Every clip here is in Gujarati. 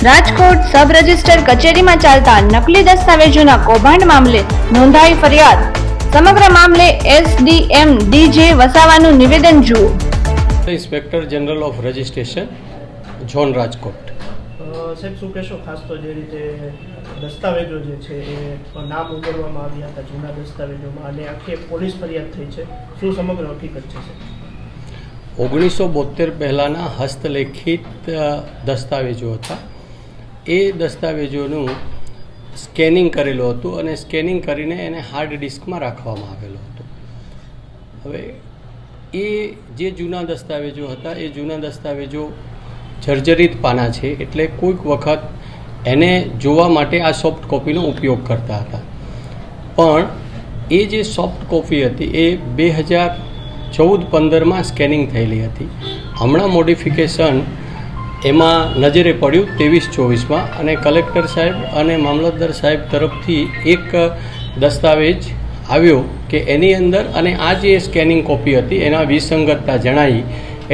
રાજકોટ સબ રજિસ્ટર કચેરીમાં ચાલતા નકલી દસ્તાવેજોના કૌભાંડ મામલે નોંધાઈ ફરિયાદ. સમગ્ર મામલે એસડીએમ ડીજે વસાવાનું નિવેદન જુઓ. Inspector general of registration zone Rajkot. સાહેબ શું કહેશો, ખાસ તો જે રીતે દસ્તાવેજો જે છે એ નામ ઉમેરવામાં આવ્યા હતા જૂના દસ્તાવેજોમાં અને આખી એક પોલીસ ફરિયાદ થઈ છે, શું સમગ્ર હકીકત છે? 1972 પહેલાંના હસ્તલેખિત દસ્તાવેજો હતા. એ દસ્તાવેજોનું સ્કેનિંગ કરેલું હતું અને સ્કેનિંગ કરીને એને હાર્ડ ડિસ્કમાં રાખવામાં આવેલું હતું. હવે એ જે જૂના દસ્તાવેજો હતા એ જૂના દસ્તાવેજો જર્જરિત પાના છે, એટલે કોઈક વખત એને જોવા માટે આ સોફ્ટ કોપીનો ઉપયોગ કરતા હતા. પણ એ જે સોફ્ટ કોપી હતી એ 2014-15માં સ્કેનિંગ થયેલી હતી. હમણાં મોડિફિકેશન એમાં નજરે પડ્યું 23-24માં, અને કલેક્ટર સાહેબ અને મામલતદાર સાહેબ તરફથી એક દસ્તાવેજ આવ્યો કે એની અંદર અને આ જે સ્કેનિંગ કોપી હતી એના વિસંગતતા જણાવી.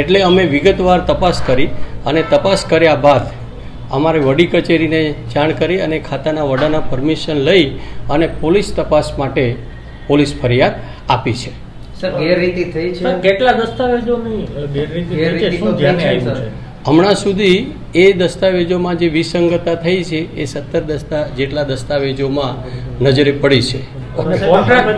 એટલે અમે વિગતવાર તપાસ કરી અને તપાસ કર્યા બાદ અમારે વડી કચેરીને જાણ કરી અને ખાતાના વડાના પરમિશન લઈ અને પોલીસ તપાસ માટે પોલીસ ફરિયાદ આપી છે. સર, ગેરરીતિ થઈ છે. કેટલા દસ્તાવેજોની ગેરરીતિ થઈ છે, શું ધ્યાને આવ્યું છે? હમણાં સુધી એ દસ્તાવેજોમાં જે વિસંગતતા થઈ છે એ 17 જેટલા દસ્તાવેજોમાં નજરે પડી છે. કોન્ટ્રાક્ટ